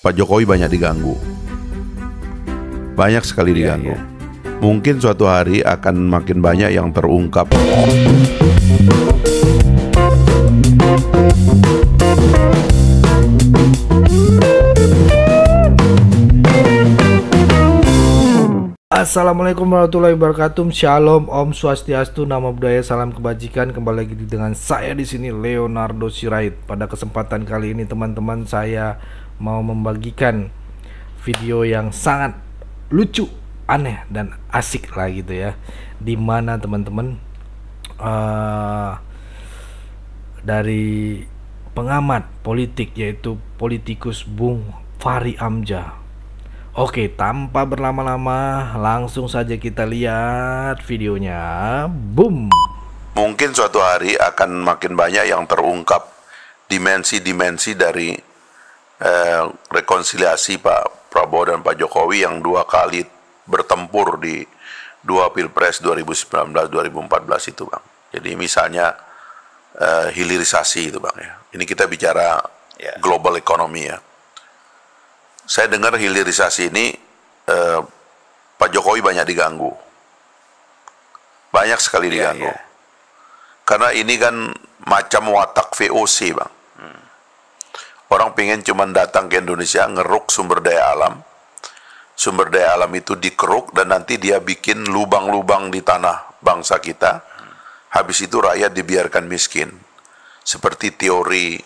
Pak Jokowi banyak diganggu. Banyak sekali diganggu. Mungkin suatu hari akan makin banyak yang terungkap. Assalamualaikum warahmatullahi wabarakatuh. Shalom, Om Swastiastu, Namo Buddhaya, salam kebajikan. Kembali lagi dengan saya di sini Leonardo Sirait. Pada kesempatan kali ini teman-teman, saya mau membagikan video yang sangat lucu, aneh dan asik lah gitu ya. Dimana teman-teman dari pengamat politik, yaitu politikus Bung Fahri Hamzah. Oke, tanpa berlama-lama langsung saja kita lihat videonya. Boom. Mungkin suatu hari akan makin banyak yang terungkap dimensi-dimensi dari rekonsiliasi Pak Prabowo dan Pak Jokowi yang dua kali bertempur di dua pilpres 2019-2014 itu, Bang. Jadi misalnya hilirisasi itu, Bang, ya. Ini kita bicara global economy ya. Saya dengar hilirisasi ini Pak Jokowi banyak diganggu. Banyak sekali diganggu. Karena ini kan macam watak VOC, Bang. Orang pengen cuman datang ke Indonesia, ngeruk sumber daya alam. Sumber daya alam itu dikeruk dan nanti dia bikin lubang-lubang di tanah bangsa kita. Habis itu rakyat dibiarkan miskin. Seperti teori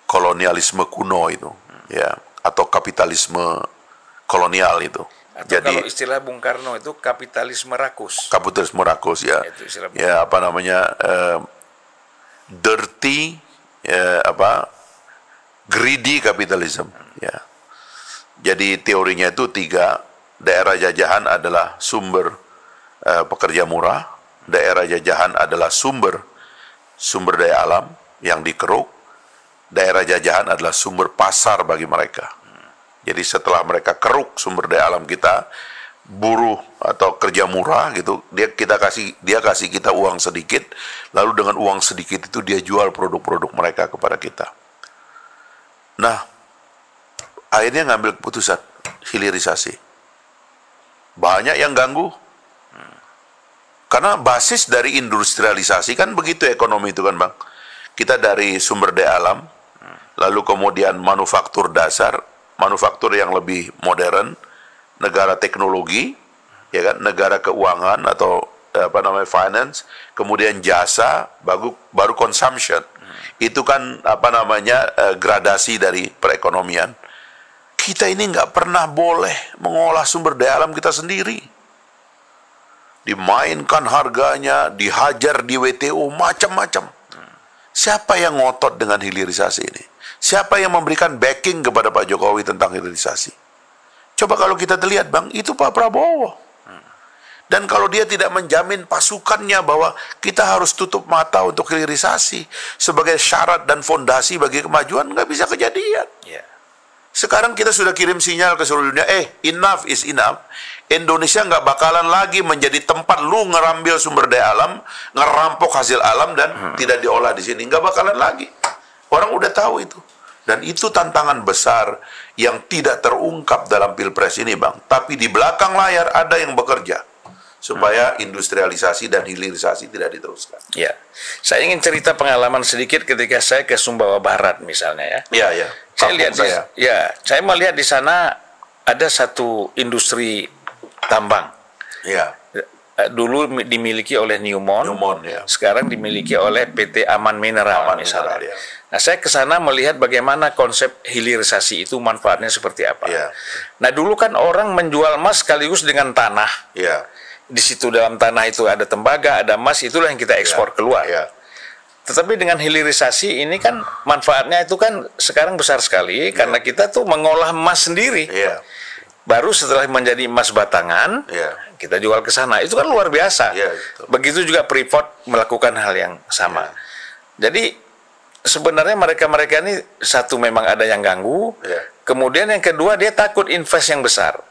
kolonialisme kuno itu, ya. Atau kapitalisme kolonial itu. Atau jadi kalau istilah Bung Karno itu kapitalisme rakus. Kapitalisme rakus ya. Ya, apa namanya, dirty, greedy capitalism. Ya. Jadi teorinya itu tiga. Daerah jajahan adalah sumber pekerja murah. Daerah jajahan adalah sumber daya alam yang dikeruk. Daerah jajahan adalah sumber pasar bagi mereka. Jadi setelah mereka keruk sumber daya alam kita, buruh atau kerja murah gitu, dia kasih kita uang sedikit, lalu dengan uang sedikit itu dia jual produk-produk mereka kepada kita. Nah, akhirnya ngambil keputusan hilirisasi. Banyak yang ganggu. Karena basis dari industrialisasi kan begitu ekonomi itu kan, Bang. Kita dari sumber daya alam, lalu kemudian manufaktur dasar, manufaktur yang lebih modern, negara teknologi, ya kan, negara keuangan atau finance, kemudian jasa, baru consumption. Itu kan gradasi dari perekonomian. Kita ini nggak pernah boleh mengolah sumber daya alam kita sendiri. Dimainkan harganya, dihajar di WTO, macam-macam. Siapa yang ngotot dengan hilirisasi ini? Siapa yang memberikan backing kepada Pak Jokowi tentang hilirisasi? Coba kalau kita lihat, Bang, itu Pak Prabowo. Dan kalau dia tidak menjamin pasukannya bahwa kita harus tutup mata untuk hilirisasi sebagai syarat dan fondasi bagi kemajuan, nggak bisa kejadian. Sekarang kita sudah kirim sinyal ke seluruh dunia, enough is enough. Indonesia nggak bakalan lagi menjadi tempat lu ngerambil sumber daya alam, ngerampok hasil alam dan tidak diolah di sini. Nggak bakalan lagi. Orang udah tahu itu. Dan itu tantangan besar yang tidak terungkap dalam pilpres ini, Bang. Tapi di belakang layar ada yang bekerja supaya industrialisasi dan hilirisasi tidak diteruskan. Ya, saya ingin cerita pengalaman sedikit ketika saya ke Sumbawa Barat misalnya ya. Iya. Saya melihat di sana ada satu industri tambang. Ya. Dulu dimiliki oleh Newmont, ya. Sekarang dimiliki oleh PT Aman Mineral misalnya. Ya. Nah, saya ke sana melihat bagaimana konsep hilirisasi itu manfaatnya seperti apa. Ya. Nah, dulu kan orang menjual emas sekaligus dengan tanah. Ya. Di situ dalam tanah itu ada tembaga, ada emas, itulah yang kita ekspor keluar. Ya. Tetapi dengan hilirisasi ini kan manfaatnya itu kan sekarang besar sekali karena kita tuh mengolah emas sendiri. Ya. Baru setelah menjadi emas batangan, kita jual ke sana. Itu kan luar biasa. Begitu juga Freeport melakukan hal yang sama. Jadi sebenarnya mereka-mereka ini satu memang ada yang ganggu. Kemudian yang kedua dia takut invest yang besar.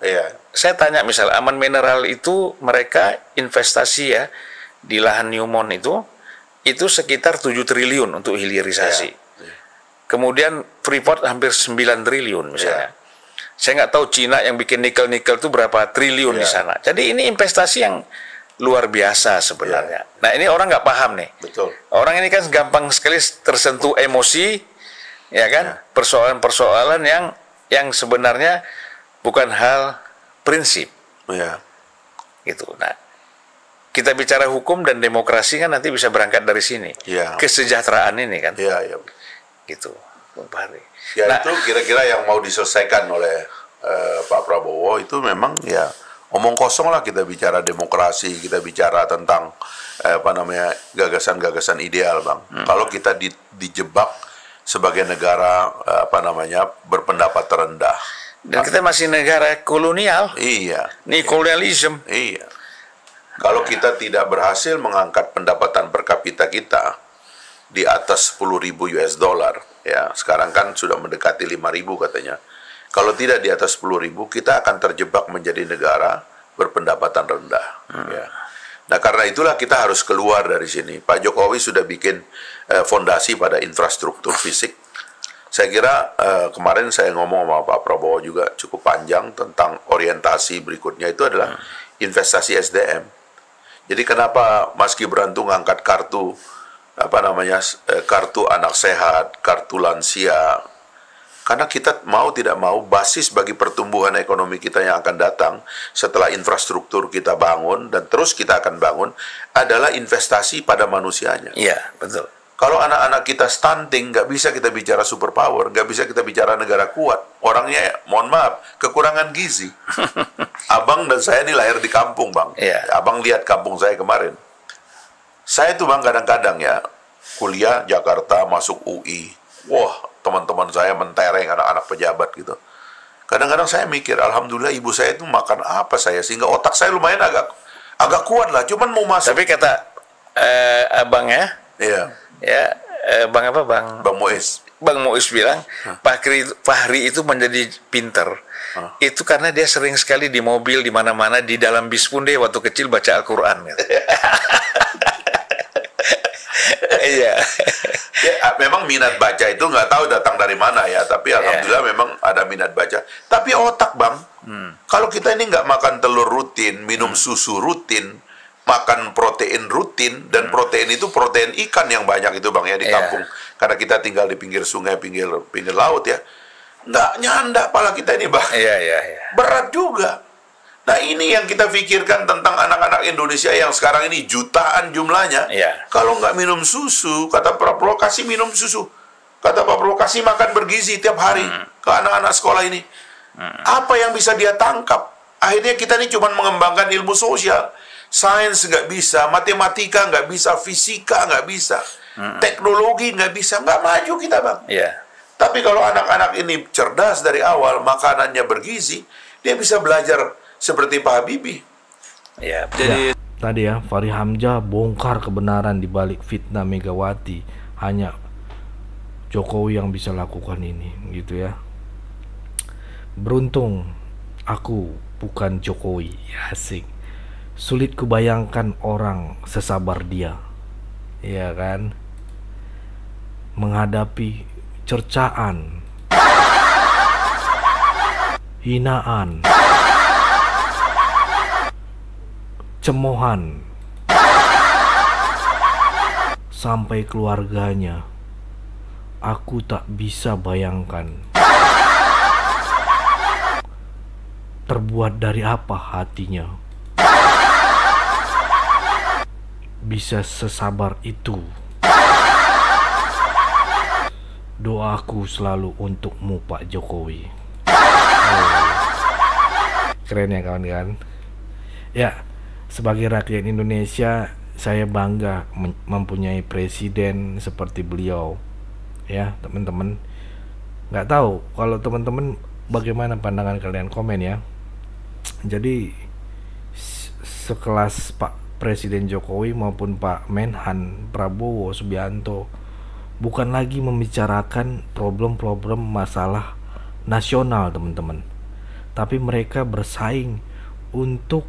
Saya tanya misal Aman Mineral itu mereka investasi ya di lahan Newmont itu sekitar 7 triliun untuk hilirisasi. Kemudian Freeport hampir 9 triliun misalnya. Saya nggak tahu Cina yang bikin nikel itu berapa triliun di sana. Jadi ini investasi yang luar biasa sebenarnya. Nah ini orang nggak paham nih. Betul. Orang ini kan gampang sekali tersentuh emosi, ya kan? Persoalan-persoalan yang sebenarnya bukan hal prinsip. Ya. Gitu. Nah, kita bicara hukum dan demokrasi kan nanti bisa berangkat dari sini. Ya. Kesejahteraan ini kan. Iya, iya. Gitu, Bung Fahri. Ya Nah, itu kira-kira yang mau diselesaikan oleh Pak Prabowo itu memang ya omong kosong lah, kita bicara demokrasi, kita bicara tentang gagasan-gagasan ideal, Bang. Kalau kita dijebak sebagai negara berpendapat terendah. dan kita masih negara kolonial. Iya. Nih kolonialisme. Iya. Kalau kita tidak berhasil mengangkat pendapatan per kapita kita di atas 10.000 US dollar, ya sekarang kan sudah mendekati 5.000 katanya. Kalau tidak di atas 10.000, kita akan terjebak menjadi negara berpendapatan rendah. Ya. Nah karena itulah kita harus keluar dari sini. Pak Jokowi sudah bikin fondasi pada infrastruktur fisik. Saya kira kemarin saya ngomong sama Pak Prabowo juga cukup panjang tentang orientasi berikutnya itu adalah investasi SDM. Jadi kenapa Mas Gibran tuh ngangkat kartu kartu anak sehat, kartu lansia? Karena kita mau tidak mau basis bagi pertumbuhan ekonomi kita yang akan datang setelah infrastruktur kita bangun dan terus kita akan bangun adalah investasi pada manusianya. Iya, betul. Kalau anak-anak kita stunting, nggak bisa kita bicara superpower, nggak bisa kita bicara negara kuat. Orangnya, mohon maaf, kekurangan gizi. Abang dan saya ini lahir di kampung, Bang. Iya. Abang lihat kampung saya kemarin. Saya tuh, Bang, kadang-kadang ya, kuliah Jakarta, masuk UI. Wah, teman-teman saya mentereng, anak-anak pejabat gitu. Kadang-kadang saya mikir, alhamdulillah ibu saya itu makan apa saya, sehingga otak saya lumayan agak kuat lah, cuman mau masuk. Tapi kata abang ya, Bang apa Bang? Bang Muiz. Bang Muiz bilang, Fahri itu menjadi pinter. Itu karena dia sering sekali di mobil, di mana-mana, di dalam bis pun dia waktu kecil baca Al-Quran. Gitu. Iya. Ya, memang minat baca itu nggak tahu datang dari mana ya, tapi alhamdulillah memang ada minat baca. Tapi otak, Bang, kalau kita ini nggak makan telur rutin, minum susu rutin, makan protein rutin, dan protein itu protein ikan yang banyak itu, Bang, ya di kampung. Karena kita tinggal di pinggir sungai, pinggir laut ya. Nggak nyanda pala kita ini, Bang. Berat juga. Nah ini yang kita pikirkan tentang anak-anak Indonesia yang sekarang ini jutaan jumlahnya. Kalau nggak minum susu, kata Pak Prabowo, kasih minum susu. Kata Pak Prabowo, kasih makan bergizi tiap hari ke anak-anak sekolah ini. Apa yang bisa dia tangkap? Akhirnya kita ini cuma mengembangkan ilmu sosial. Sains nggak bisa, matematika nggak bisa, fisika nggak bisa, teknologi nggak bisa, nggak maju kita, Bang. Tapi kalau anak-anak ini cerdas dari awal, makanannya bergizi, dia bisa belajar seperti Pak Habibie. Jadi tadi ya, Fahri Hamzah bongkar kebenaran di balik fitnah Megawati. Hanya Jokowi yang bisa lakukan ini, gitu ya. Beruntung aku bukan Jokowi. Asik. Sulit kubayangkan orang sesabar dia, ya kan, menghadapi cercaan, hinaan, cemohan, sampai keluarganya. Aku tak bisa bayangkan terbuat dari apa hatinya bisa sesabar itu. Doaku selalu untukmu, Pak Jokowi. Keren ya kawan-kawan. Ya, sebagai rakyat Indonesia, saya bangga mempunyai presiden seperti beliau. Ya, teman-teman. Nggak tahu kalau teman-teman bagaimana pandangan kalian, komen ya. Jadi sekelas Pak Presiden Jokowi maupun Pak Menhan Prabowo Subianto bukan lagi membicarakan problem-problem masalah nasional, teman-teman, tapi mereka bersaing untuk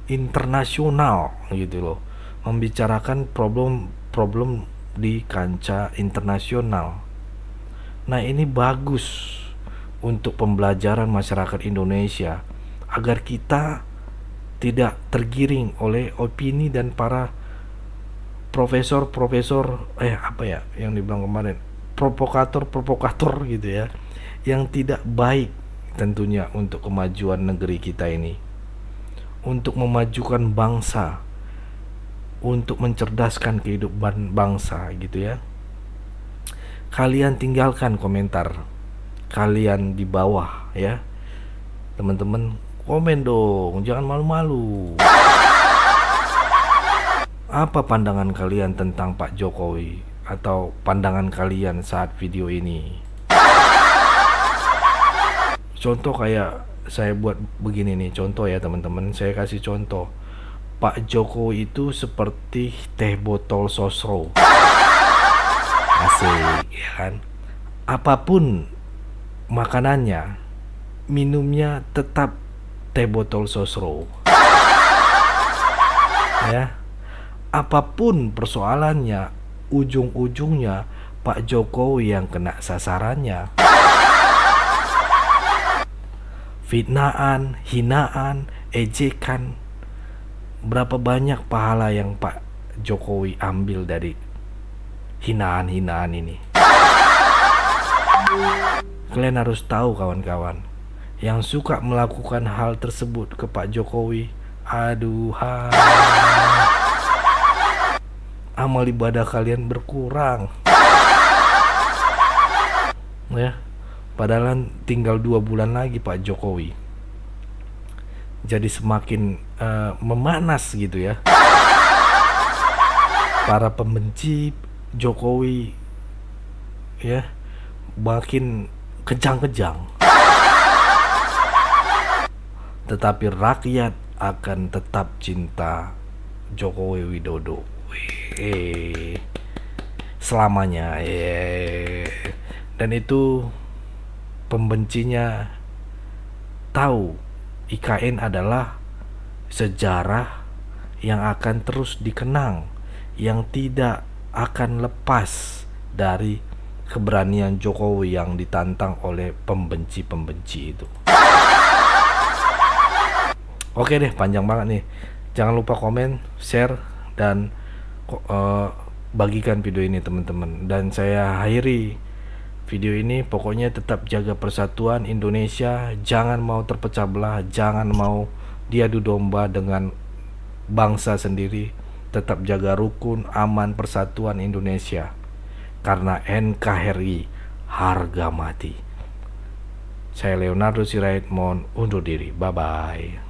internasional gitu loh, membicarakan problem di kancah internasional. Nah ini bagus untuk pembelajaran masyarakat Indonesia agar kita tidak tergiring oleh opini dan para profesor apa ya yang dibilang kemarin, provokator gitu ya, yang tidak baik tentunya untuk kemajuan negeri kita ini, untuk memajukan bangsa, untuk mencerdaskan kehidupan bangsa gitu ya. Kalian tinggalkan komentar kalian di bawah ya, teman-teman, komen dong, jangan malu-malu. Apa pandangan kalian tentang Pak Jokowi, atau pandangan kalian saat video ini? Contoh kayak saya buat begini nih, contoh ya teman-teman, saya kasih contoh. Pak Jokowi itu seperti teh botol sosro. Asik ya kan? Apapun makanannya, minumnya tetap teh botol sosro. Ya. Apapun persoalannya, ujung-ujungnya Pak Jokowi yang kena sasarannya. Fitnaan, hinaan, ejekan. Berapa banyak pahala yang Pak Jokowi ambil dari hinaan-hinaan ini? Kalian harus tahu kawan-kawan, yang suka melakukan hal tersebut ke Pak Jokowi, aduhan, amal ibadah kalian berkurang ya. Padahal tinggal 2 bulan lagi Pak Jokowi jadi semakin memanas gitu ya. Para pembenci Jokowi ya makin kejang-kejang, tetapi rakyat akan tetap cinta Jokowi Widodo selamanya. Dan itu pembencinya tahu IKN adalah sejarah yang akan terus dikenang, yang tidak akan lepas dari keberanian Jokowi yang ditantang oleh pembenci-pembenci itu. Oke deh, panjang banget nih. Jangan lupa komen, share, dan bagikan video ini teman-teman. Dan saya akhiri video ini, pokoknya tetap jaga persatuan Indonesia, jangan mau terpecah belah, jangan mau diadu domba dengan bangsa sendiri, tetap jaga rukun, aman, persatuan Indonesia, karena NKRI harga mati. Saya Leonardo Sirait, mohon undur diri, bye bye.